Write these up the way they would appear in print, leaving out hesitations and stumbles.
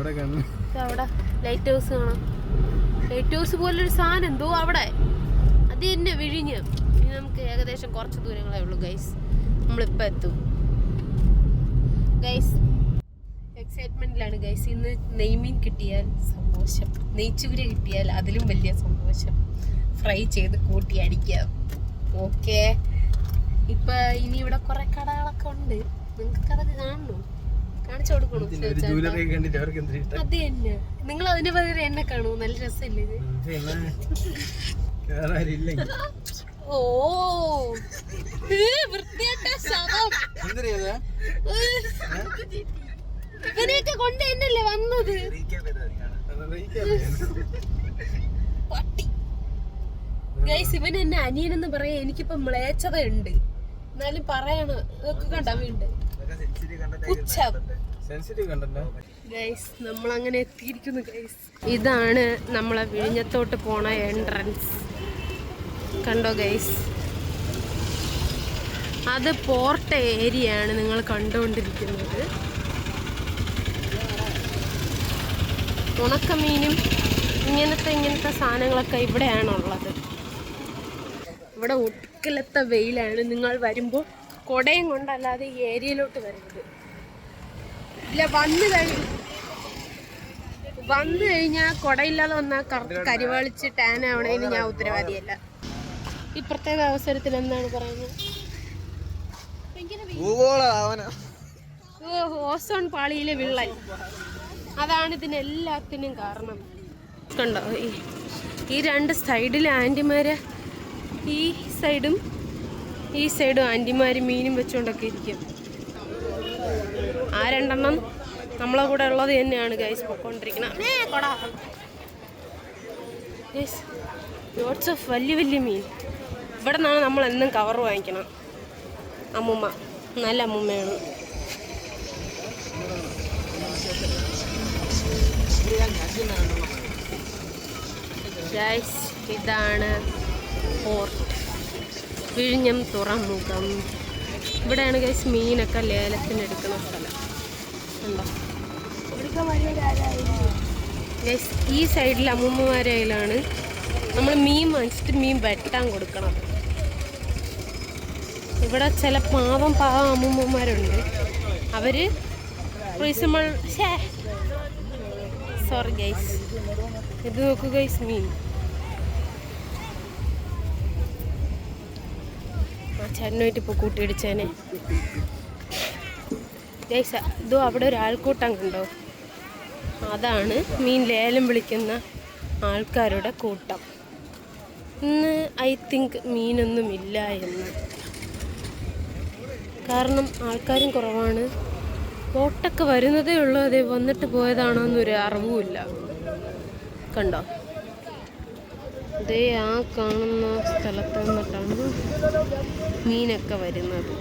അവിടെ light house കാണാം. Light house പോലൊരു സാധനം എന്തോ അവിടെ, അത് തന്നെ വിഴിഞ്ഞ്. ഇനി നമുക്ക് ഏകദേശം കുറച്ച് ദൂരങ്ങളേ ഉള്ളൂ ഗൈസ്, നമ്മളിപ്പോൾ എത്തും ഗൈസ്. എക്സൈറ്റ്മെന്റിലാണ് ഗൈസ്. ഇന്ന് നെയ്മീൻ കിട്ടിയാൽ സന്തോഷം, നെയ്ച്ചൂര കിട്ടിയാൽ അതിലും വലിയ സന്തോഷം. ഫ്രൈ ചെയ്ത് കൂട്ടി അടിക്കാം. ഓക്കെ, ഇപ്പൊ ഇനി ഇവിടെ കുറെ കടകളൊക്കെ ഉണ്ട്, നിങ്ങൾക്ക് അതൊക്കെ കാണണോ? കാണിച്ചു കൊടുക്കണോ? അത് തന്നെ, നിങ്ങൾ അതിന് പകരം എന്നെ കാണൂ. നല്ല രസമില്ലേ ഇത്? ഓ വൃത്തിയായിട്ട ശവം. ഇവനെയൊക്കെ കൊണ്ട് തന്നെയല്ലേ വന്നത്. പട്ടി ഗൈസ്, ഇവൻ എന്നെ അനിയനെന്ന് പറയാ. എനിക്കിപ്പോ മ്ലേച്ഛത ഉണ്ട്, എന്നാലും പറയണം. ഇതൊക്കെ കണ്ടാ വീണ്ട് ഗൈസ്, നമ്മളങ്ങനെ എത്തിയിരിക്കുന്നു ഗൈസ്. ഇതാണ് നമ്മളെ വിഴിഞ്ഞത്തോട്ട് പോണ എൻട്രൻസ്. കണ്ടോ ഗൈസ്, അത് പോർട്ട് ഏരിയ ആണ് നിങ്ങൾ കണ്ടുകൊണ്ടിരിക്കുന്നത്. ഉണക്കമീനും ഇങ്ങനത്തെ സാധനങ്ങളൊക്കെ ഇവിടെയാണുള്ളത്. ഇവിടെ ഒടുക്കലത്തെ വെയിലാണ്. നിങ്ങൾ വരുമ്പോൾ കുടയും കൊണ്ടല്ലാതെ ഈ ഏരിയയിലോട്ട് വരരുത്. ഇല്ല, വന്നു കഴിഞ്ഞാൽ കുടയില്ലാതെ വന്നാൽ കരിവാളിച്ച് ടാൻ ആവണേന് ഞാൻ ഉത്തരവാദിയല്ല. ഈ പ്രത്യേക അവസരത്തിൽ എന്താണ് പറയുന്നത്? ഓസോൺ പാളിയിലെ വിള്ളൽ, അതാണ് ഇതിനെല്ലാത്തിനും കാരണം. കണ്ടോ, ഈ രണ്ട് സൈഡിലെ ആൻറ്റിമാര്, ഈ സൈഡും ആൻറ്റിമാര് മീനും വെച്ചുകൊണ്ടൊക്കെ ഇരിക്കും. ആ രണ്ടെണ്ണം നമ്മളെ കൂടെ ഉള്ളത് തന്നെയാണ് ഗൈസ് പൊക്കോണ്ടിരിക്കണം. ലോട്ട്സ് ഓഫ് വലിയ വലിയ മീൻ. ഇവിടെ നിന്നാണ് നമ്മൾ എന്നും കവർ വാങ്ങിക്കണം. അമ്മൂമ്മ നല്ല അമ്മൂമ്മയാണ്. ഗൈസ്, ഇതാണ് പോർട്ട്, വിഴിഞ്ഞം തുറമുഖം. ഇവിടെയാണ് ഗൈസ് മീനൊക്കെ ലേലത്തിന് എടുക്കുന്ന സ്ഥലം. ഉണ്ടോ ഗൈസ്? ഈ സൈഡിൽ അമ്മൂമ്മമാരുടെ കയ്യിലാണ് നമ്മൾ മീൻ വാങ്ങിച്ചിട്ട് മീൻ വെട്ടാൻ കൊടുക്കണം. ഇവിടെ ചില പാവം അമ്മൂമ്മമാരുണ്ട്, അവര് സോറി ഗൈസ്, ഇത് നോക്കൂ ഗൈസ്, മീൻ. ചേട്ടനായിട്ട് ഇപ്പോൾ കൂട്ടിയിടിച്ചേനെ ഗൈസ്. ഇതോ അവിടെ ഒരു ആൾക്കൂട്ടം കണ്ടോ? അതാണ് മീൻ ലേലം വിളിക്കുന്ന ആൾക്കാരുടെ കൂട്ടം. ഇന്ന് ഐ തിങ്ക് മീനൊന്നുമില്ല എന്ന്, കാരണം ആൾക്കാരും കുറവാണ്. ബോട്ടൊക്കെ വരുന്നതേ ഉള്ളൂ, അതേ വന്നിട്ട് പോയതാണോന്നൊരു അറിവുമില്ല. കണ്ടോ, ഇതേ ആ കാണുന്ന സ്ഥലത്ത് നിന്നിട്ടാണ് മീനൊക്കെ വരുന്നത്.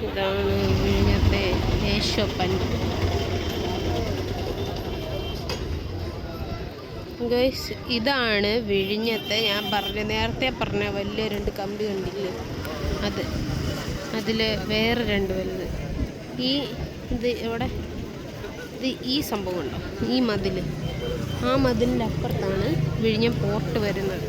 ഇതാണ് വിഴിഞ്ഞത്തെ യേശോപ്പൻ. ഗൈസ്, ഇതാണ് വിഴിഞ്ഞത്തെ ഞാൻ നേരത്തെ പറഞ്ഞ വലിയ രണ്ട് കമ്പി കണ്ടില്ലേ, അതിൽ വേറെ രണ്ട് വലുത്. ഈ സംഭവം ഉണ്ടോ, ഈ മതിൽ, ആ മതിലിൻ്റെ അപ്പുറത്താണ് വിഴിഞ്ഞം പോർട്ട് വരുന്നത്.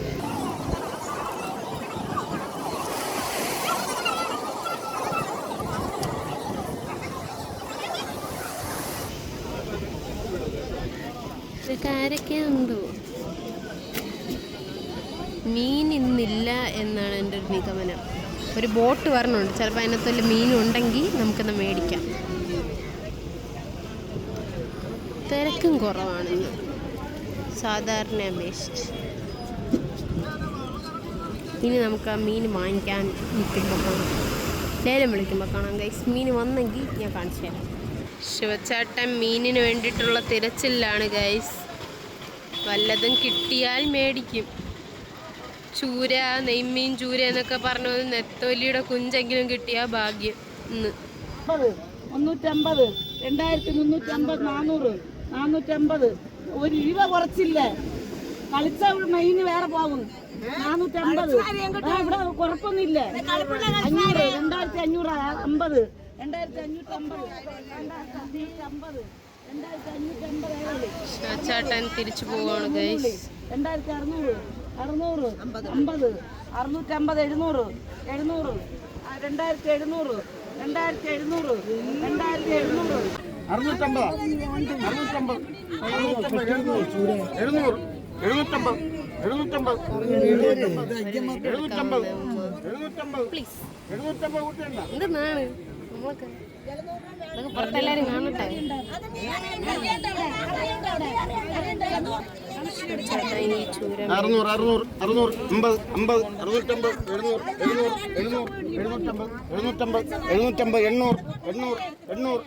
ആരൊക്കെയുണ്ടോ? മീൻ ഇന്നില്ല എന്നാണ് എൻ്റെ ഒരു നിഗമനം. ഒരു ബോട്ട് വരണുണ്ട്, ചിലപ്പോൾ അതിനകത്തുള്ള മീനുണ്ടെങ്കിൽ നമുക്കൊന്ന് മേടിക്കാം. തിരക്കും കുറവാണിന്ന് സാധാരണ അപേക്ഷിച്ച്. ഇനി നമുക്ക് ആ മീൻ വാങ്ങിക്കാൻ നിൽക്കുമ്പോൾ കാണാം, ലേലം വിളിക്കുമ്പോൾ കാണാം ഗൈസ്. മീൻ വന്നെങ്കിൽ ഞാൻ കാണിച്ചു തരാം. ശിവച്ചേട്ടൻ മീനിന് വേണ്ടിയിട്ടുള്ള തിരച്ചിലാണ് ഗൈസ്. വല്ലതും കിട്ടിയാൽ മേടിക്കും. ചൂര, നെയ്മീൻ ചൂര എന്നൊക്കെ പറഞ്ഞു, നെത്തോലിയുടെ കുഞ്ചെങ്കിലും കിട്ടിയാൽ ഭാഗ്യം. ഇന്ന് 350, 2350, 400, 450. ഒരു രൂപ കുറച്ചില്ലേ? കളിച്ച മെയിന് വേറെ പോകും. 450. ഇവിടെ കുഴപ്പമൊന്നുമില്ല. 500, 2550, 2550, 2550. ചേട്ടൻ തിരിച്ചു പോവാണ് ഗൈസ്. 2600, 600, 50, 650, 700, 700, 2700, 2700, 2700, 650, 650, 700, 750, 750, 750, പ്ലീസ് 750 കൂട്ടണ്ട. എന്താണ് നമ്മൾക്ക് പുറത്തെല്ലാരും കാണട്ടെ. ചേട്ടാ ഈ ചൂര 600, 600, 600, 50, 50, 650, 700, 700, 700, 750, 750, 750, 800, 800, 800,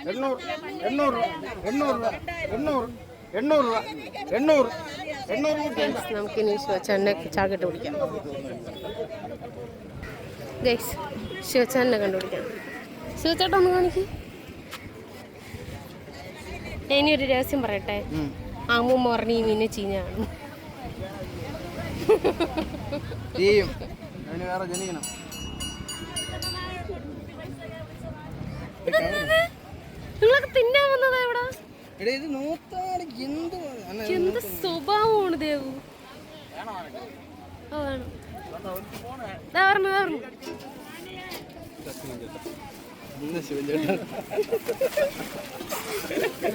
800, 800, 800, 800, 800, 800 കൂട്ടണ്ട. നമുക്കിനി ശിവച്ചാനെ ചാക്കിട്ട് പിടിക്കാം ഗൈസ്. ശിവച്ചാനെ കണ്ടുപിടിക്കാം. ശിവച്ചേട്ടൻ ഒന്ന് കാണിക്കും. ഇനിയൊരു രഹസ്യം പറയട്ടെ. അമ്മൂമ്മ പറഞ്ഞ ഈ മീനെ ചീഞ്ഞാണ്. വേറെ ജനിക്കണം. നിങ്ങളൊക്കെ തിന്നാൻ വന്നതാ ഇവിടെ? ഇത് നോക്കാണ് എന്ത് സ്വഭാവമാണ് ദേവു. ഓ വേണം.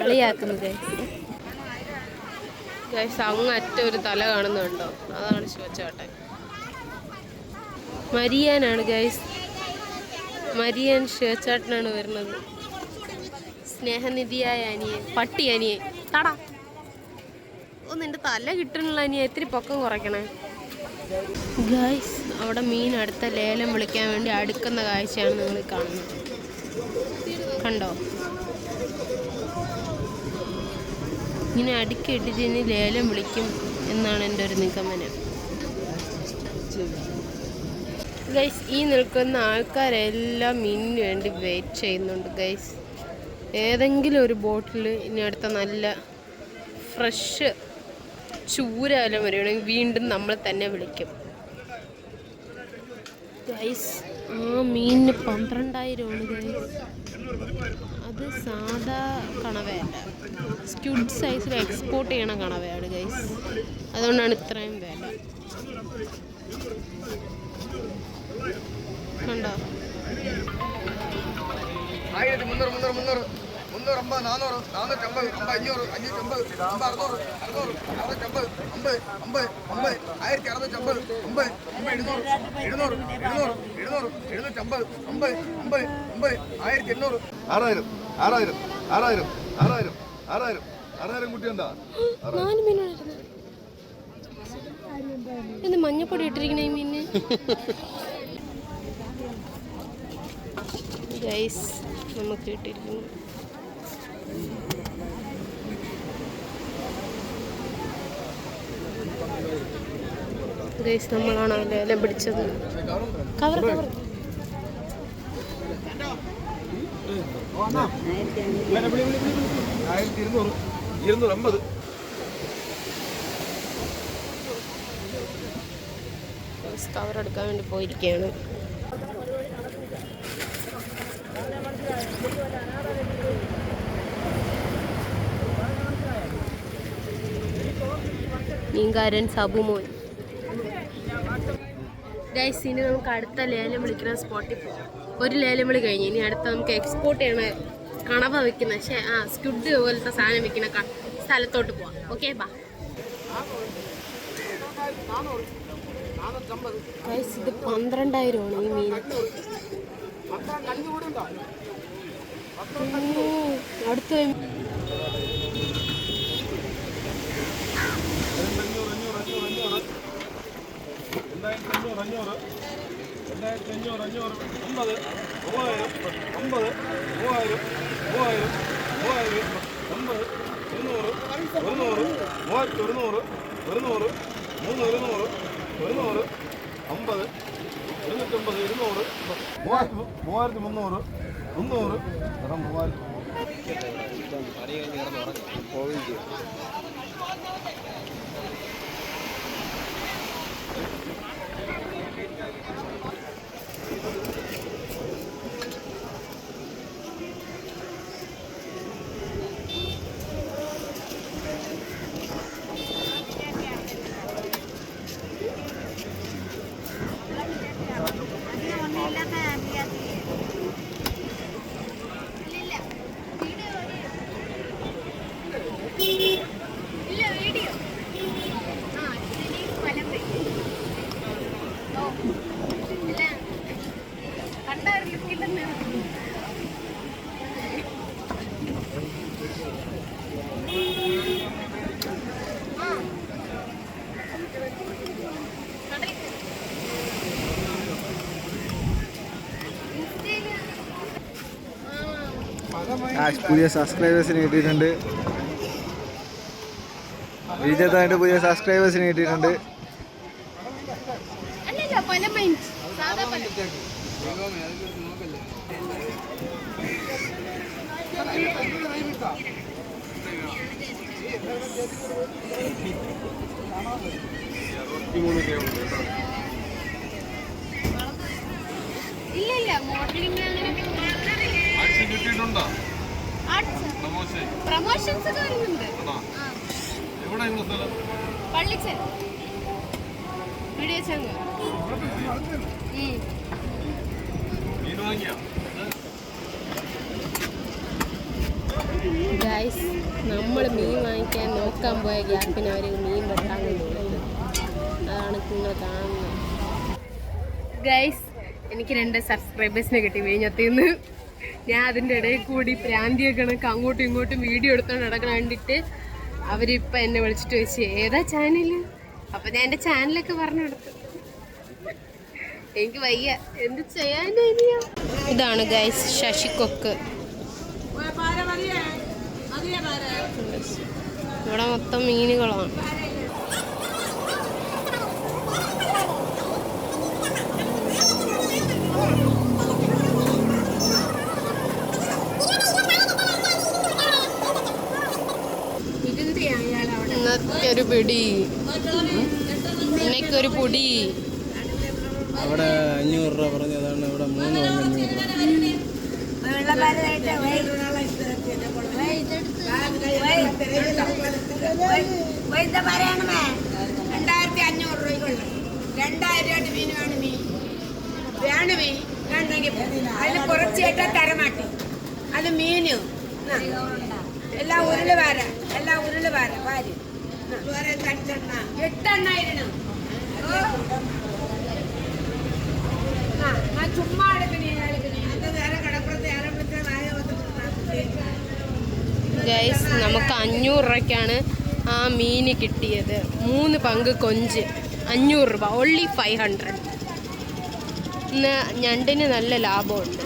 കളിയാക്കുന്നു ഗൈസ്. അങ്ങ് അറ്റ ഒരു തല കാണുന്നുണ്ടോ? അതാണ് ശിവച്ചേട്ടൻ. മരിയാനാണ് ഗൈസ്. മരിയാൻ ശിവച്ചേട്ടനാണ് വരുന്നത്. സ്നേഹനിധിയായ അനിയൻ, പട്ടി അനിയൻ. തടാ നിന്റെ തല കിട്ടണല്ലോ അനിയ. ഇത്തിരി പൊക്കം കുറയ്ക്കണേ ഗൈസ്. അവിടെ മീൻ അടുത്ത ലേലം വിളിക്കാൻ വേണ്ടി അടുക്കുന്ന കാഴ്ചയാണ് നിങ്ങൾ കാണുന്നത്. കണ്ടോ? ഇങ്ങനെ അടുക്കിയിട്ടിട്ട് ഇനി ലേലം വിളിക്കും എന്നാണ് എൻ്റെ ഒരു നിഗമനം ഗൈസ്. ഈ നിൽക്കുന്ന ആൾക്കാരെല്ലാം മീനിന് വേണ്ടി വെയിറ്റ് ചെയ്യുന്നുണ്ട് ഗൈസ്. ഏതെങ്കിലും ഒരു ബോട്ടിൽ ഇനി അടുത്ത നല്ല ഫ്രഷ് ചൂരാലും വരികയാണെങ്കിൽ വീണ്ടും നമ്മൾ തന്നെ വിളിക്കും ഗൈസ്. ആ മീനിന് 12,000 ഗൈസ്. അത് സാധാ കണവയല്ല, സ്ക്യൂഡ് സൈസിൽ എക്സ്പോർട്ട് ചെയ്യണ കണവയാണ് ഗൈസ്. അതുകൊണ്ടാണ് ഇത്രയും വില. കണ്ടോ? 1300, 300, 300, 350, 400, 450, 500, 550, 600, 600, 650, 50, 50, 50, 1650, 50, 700, 700, 700, 700, 750, 50, 50, 50, 1800, 6000, 6000, 6000, 6000, 6000, 6000 കുട്ടിയുണ്ടാ? 4 മീനായിരുന്നു. എന്ത് മഞ്ഞപ്പൊടി ഇട്ടിരിക്കണ ഈ മീന് ഗൈസ്. നമുക്ക് ഇട്ടിരിക്കുന്നു ഗൈസ്. നമ്മളാണ് ലേലം പിടിച്ചത്. കവർ 1250, 250. കവർ എടുക്കാൻ വേണ്ടി പോയിരിക്കുകയാണ്. മീൻകാരൻ സബുമോൻ ഗൈസ്. ഇനി നമുക്ക് അടുത്ത ലേലം വിളിക്കുന്ന സ്പോട്ടിൽ പോകാം. ഒരു ലേലം വിളി കഴിഞ്ഞ് ഇനി അടുത്ത നമുക്ക് എക്സ്പോർട്ട് ചെയ്യണ കണവ വെക്കുന്ന സ്ക്വിഡ് പോലത്തെ സാധനം വെക്കുന്ന സ്ഥലത്തോട്ട് പോവാം. ഓക്കെ ബാ ഗൈസ്. ഇത് 12,000 ഈ മീൻ. അടുത്ത 2500, 50, 3000, 3000, 3000, 3000, 3000, 50, 200, 100, 3100, 100, 300, 100, 50, 250, 200, 3300, 300, 3000. പുതിയ സബ്സ്ക്രൈബേഴ്സിന് കിട്ടിയിട്ടുണ്ട്. വിജയത്തായിട്ട് പുതിയ സബ്സ്ക്രൈബേഴ്സിന് കിട്ടിയിട്ടുണ്ട്. ഇല്ല മോഡലിംഗ് പ്രൊമോഷൻസ് ഒക്കെ വരുന്നുണ്ട്. പള്ളിച്ചൻ വീഡിയോ ചാനൽ ഗൈസ്, നമ്മൾ മീൻ വാങ്ങിക്കാൻ നോക്കാൻ പോയ ഗ്യാപ്പിന് അവർ മീൻ വെട്ടാൻ കൊണ്ടുപോകുന്നത്. അതാണ് നിങ്ങൾ കാണുന്നത്. ഗൈസ്, എനിക്ക് 2 സബ്സ്ക്രൈബേഴ്സിനെ കിട്ടി വിഴിഞ്ഞത്തിന്ന്. ഞാൻ അതിൻ്റെ ഇടയിൽ കൂടി പ്രാന്തിയ കണക്ക് അങ്ങോട്ടും ഇങ്ങോട്ടും വീഡിയോ എടുത്തോണ്ട് നടക്കണം കണ്ടിട്ട് അവരിപ്പം എന്നെ വിളിച്ചിട്ട് ചോദിച്ചു ഏതാ ചാനൽ. അപ്പം ഞാൻ എൻ്റെ ചാനലൊക്കെ പറഞ്ഞു കൊടുത്തു. എനിക്ക് വയ്യ, എന്ത് ചെയ്യാനില്ല. ഇതാണ് ഗൈസ് ശശികൊക്ക്. ഇവിടെ മൊത്തം മീനുകളാണ്. ഇന്നത്തെ പിടി, ഇന്നൊക്കെ ഒരു പൊടി അവിടെ 500 രൂപ പറഞ്ഞതാണ്. ഇവിടെ 3 പറയണമേ 2500 രൂപയ്ക്കുള്ള 2000 രൂപ മീൻ വേണം. മീൻ വേണമെങ്കിൽ അതിന് കുറച്ച് കേട്ടാ തരമാട്ടി. അത് മീന് എല്ലാം ഉരുള് വാര വാരി 8 ഇടണം. ചുമ്മാ ഗൈസ്, നമുക്ക് 500 രൂപയ്ക്കാണ് ആ മീന് കിട്ടിയത്. 3 പങ്ക് കൊഞ്ച് 500 രൂപ, ഓൺലി 500. ഇന്ന് ഞണ്ടിന് നല്ല ലാഭമുണ്ട്.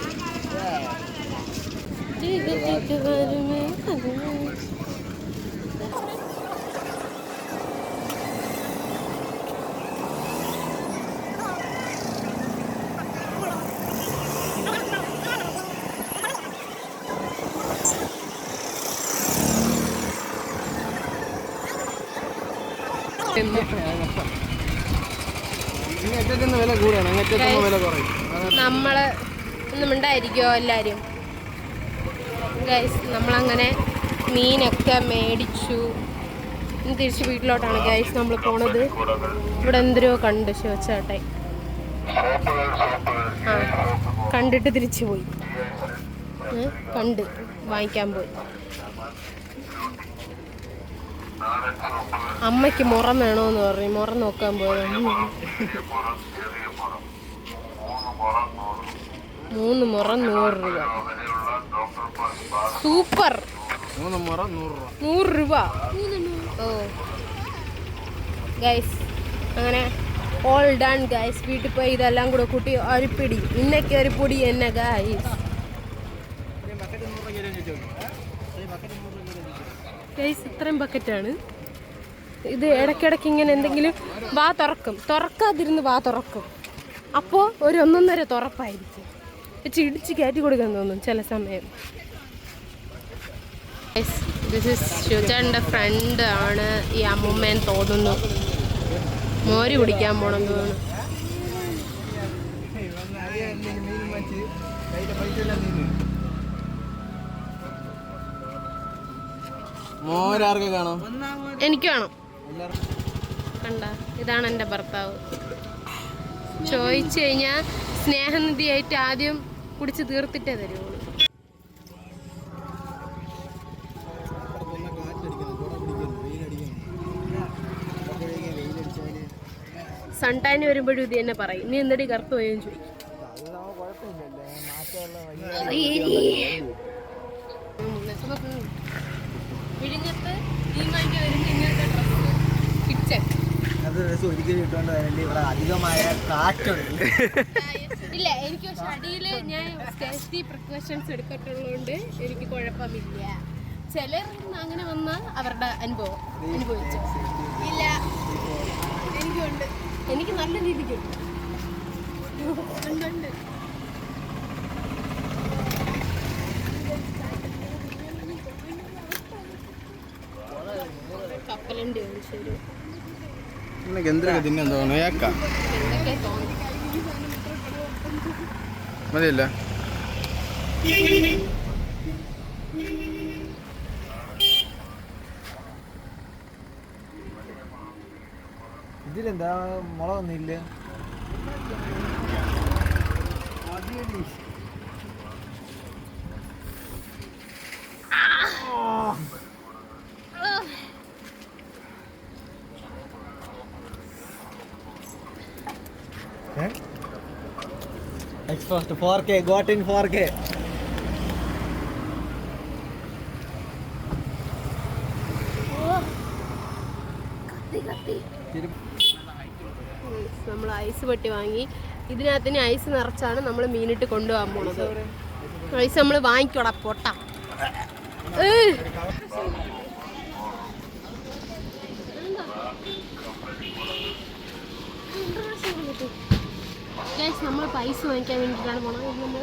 നമ്മള് ഒന്നും ഉണ്ടായിരിക്കുമോ എല്ലാവരും. ഗൈസ്, നമ്മളങ്ങനെ മീനൊക്കെ മേടിച്ചു. ഇനി തിരിച്ച് വീട്ടിലോട്ടാണ് ഗൈസ് നമ്മൾ പോണത്. ഇവിടെ എന്തോ കണ്ട് ശിവച്ചേട്ടെ കണ്ടിട്ട് തിരിച്ചു പോയി. കണ്ട് വാങ്ങിക്കാൻ പോയി. അമ്മയ്ക്ക് മുറം വേണമെന്ന് പറഞ്ഞു. മുറം നോക്കാൻ പോയതാണ്. 3 മുറം 100 രൂപ. സൂപ്പർ. 3 മുറം 100 രൂപ. ഓ ഗൈസ്, അങ്ങനെ ഓൾ ഡൺ ഗൈസ്. വീട്ടിൽ പോയി ഇതെല്ലാം കൂടെ കൂട്ടി ഒരു പിടി, ഇന്നൊക്കെ ഒരു പൊടി എന്നെ ഗൈസ്. ഗൈസ്, ഇത്രയും ബക്കറ്റാണ് ഇത്. ഇടയ്ക്കിടയ്ക്ക് ഇങ്ങനെ എന്തെങ്കിലും വാ തുറക്കാതിരുന്ന് വാ തുറക്കും. അപ്പോൾ ഒരു 1.5 തുറപ്പായിരിക്കും. ഇടിച്ച് കയറ്റി കൊടുക്കാൻ തോന്നും ചില സമയം. ദിസ് ഇസ് ശുചേട്ടൻ്റെ ഫ്രണ്ട് ആണ് ഈ അമ്മൂമ്മേന്ന് തോന്നുന്നു. മോര് കുടിക്കാൻ പോണം തോന്നുന്നു. മോരാർക്ക് കാണാം. എനിക്ക് വേണം. കണ്ട, ഇതാണ് എൻ്റെ ഭർത്താവ്. ചോദിച്ചു കഴിഞ്ഞാൽ സ്നേഹനിധിയായിട്ട് ആദ്യം കുടിച്ച് തീർത്തിട്ടേ തരുള്ളൂ. സൺടാന് വരുമ്പോഴും ഇത് തന്നെ പറയും, നീ എന്തടി കറുത്ത് പോയെന്ന് ചോദിക്കും. വിഴിഞ്ഞത്ത് ഭീമാക്ക് വരുന്ന ഇങ്ങനത്തെ ഡ്രസ്സ് കിച്ചൺ ഇല്ല. എനിക്ക് പക്ഷെ അടിയിൽ ഞാൻ സേഫ്റ്റി പ്രിക്കോഷൻസ് എടുക്കട്ടുള്ളതുകൊണ്ട് എനിക്ക് കുഴപ്പമില്ല. ചിലർ അങ്ങനെ വന്നാൽ അവരുടെ അനുഭവിച്ചു. ഇല്ല, എനിക്കുണ്ട്. എനിക്ക് നല്ല രീതിക്കുണ്ട്. ഉണ്ട്. കപ്പലുണ്ട്. ശരി, എന്തൊക്കെ തിന്നാൻ തോന്നുന്നു? എന്തൊക്കെ തോന്നി മതിയല്ല. ഇതിലെന്താ മുളകൊന്നും ഇല്ല. Exposed 4K, got in 4K. നമ്മൾ ഐസ് പെട്ടി വാങ്ങി. ഇതിനകത്തിന് ഐസ് നിറച്ചാണ് നമ്മൾ മീനിട്ട് കൊണ്ടുപോകാൻ പോണത്. ഐസ് നമ്മൾ വാങ്ങിക്കോടാ പൊട്ട. നമ്മളിപ്പോൾ ഐസ് വാങ്ങിക്കാൻ വേണ്ടിയിട്ടാണ് പോണത്. നമ്മൾ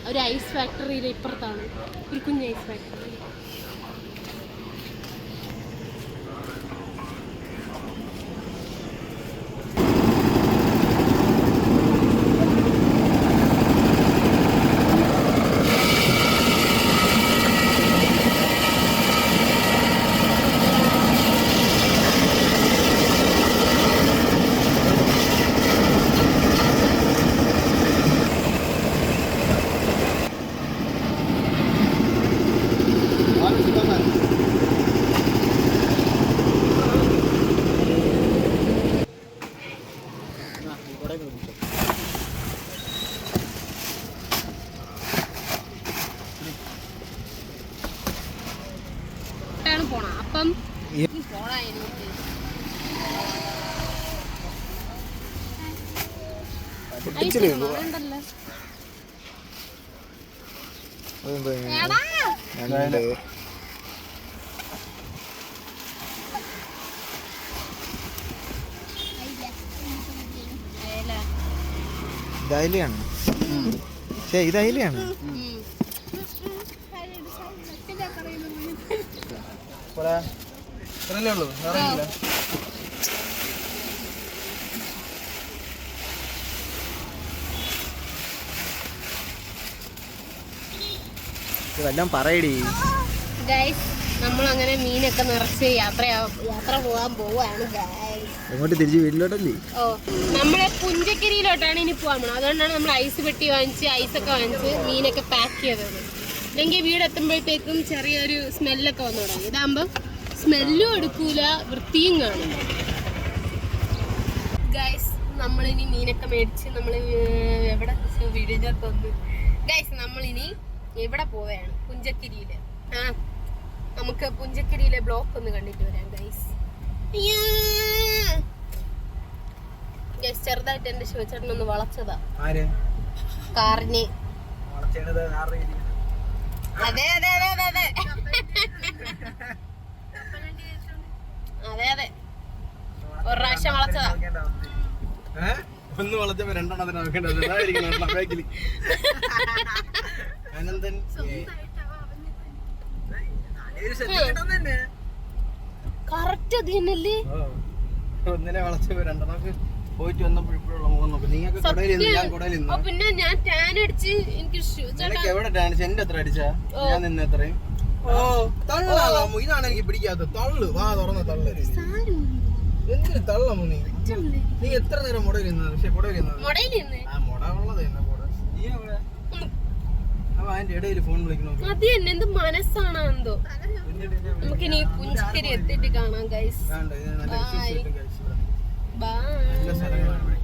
ഒരു ഐസ് ഫാക്ടറിയുടെ ഇപ്പുറത്താണ്, ഒരു കുഞ്ഞ് ഐസ് ഫാക്ടറി. പോണം. അപ്പം വേണ്ടല്ലോ. ഇതയിലാണ്. പക്ഷേ ഇതയിലാണ്. ഇത്രയല്ലേ ഉള്ളൂ, വേറെ ഇല്ല. ഇതെല്ലാം പറയടി. ഗൈസ്, നമ്മളങ്ങനെ മീനൊക്കെ നിറച്ച് യാത്ര പോകാൻ പോവാണ് ഗൈസ്. അങ്ങോട്ട് തിരിച്ച് വീട്ടിലോട്ടല്ലേ? ഓ, നമ്മളെ പുഞ്ചക്കരിയിലോട്ടാണ് ഇനി പോകാൻ പോകണം. അതുകൊണ്ടാണ് നമ്മൾ ഐസ് പെട്ടി വാങ്ങിച്ച് ഐസൊക്കെ വാങ്ങിച്ച് മീനൊക്കെ പാക്ക് ചെയ്തത്. അല്ലെങ്കിൽ വീടെത്തുമ്പോഴത്തേക്കും ചെറിയൊരു സ്മെല്ലൊക്കെ വന്നു തുടങ്ങി. ഇതാകുമ്പം സ്മെല്ലും എടുക്കൂല, വൃത്തിയും കാണും. ഗൈസ്, നമ്മളിനി മീനൊക്കെ മേടിച്ച് നമ്മൾ എവിടെ വീടിനകത്തൊന്ന് ഗൈസ് നമ്മളിനി എവിടെ പോവുകയാണ്? പുഞ്ചക്കരിയിൽ. നമുക്ക് പുഞ്ചക്കരിയിലെ ബ്ലോക്ക് ഒന്ന് കണ്ടിട്ട് വരാം ഗൈസ്. ഗൈസ്, ചെറുതായിട്ട് എൻ്റെ ശിവചേട്ടനൊന്ന് വളച്ചതാ കാറിനെ. അതെ അതെ അതെ അതെ അതെ അതെ അതെ ഒരു പ്രാവശ്യം വളച്ചതാ. ഒന്ന് വളച്ചപ്പോ രണ്ടെണ്ണത്തിന് നോക്കേണ്ടത് അനന്തൻ. കറക്റ്റ് അത് തന്നെയല്ലേ? ഒന്നിനെ വളച്ച് രണ്ടെണ്ണക്ക് പോയിട്ട് വന്നപ്പോൾ ഇപ്പോഴുള്ള മുഖം നോക്കും. നിങ്ങൾക്ക് കൊടയിൽ ഞാൻ കൊടയിൽ ഓ, പിന്നെ ഞാൻ ടാൻ അടിച്ച് എനിക്ക് നിനക്ക് എവിടെ ഡാൻസ് എന്റെ എത്ര അടിച്ചാ ഞാൻ നിന്ന് എത്രയും തള്ളാമോ ഇതാണ് എനിക്ക് പിടിക്കാത്തത്. തള്ളു വാ തുറന്ന തള്ളു എന്തിനു തള്ളമോ നീ എത്ര നേരം മുടയിൽ നിന്നത്? പക്ഷെ കുടയിൽ നിന്നത് ആ മുട ഉള്ളത് തന്നെ കുട നീ എവിടെ അപ്പൊ അതിന്റെ ഇടയിൽ ഫോൺ വിളിക്കണോ? അത് തന്നെ എന്ത് മനസ്സാണോ എന്തോ. നമുക്ക് ഇനി പുഞ്ചക്കരി എത്തിയിട്ട് കാണാം ഗൈസ്. വേണ്ട ഇത് നല്ല വിശേഷം ബൈ. നല്ല സ്ഥലങ്ങളാണ് ഇവിടെ.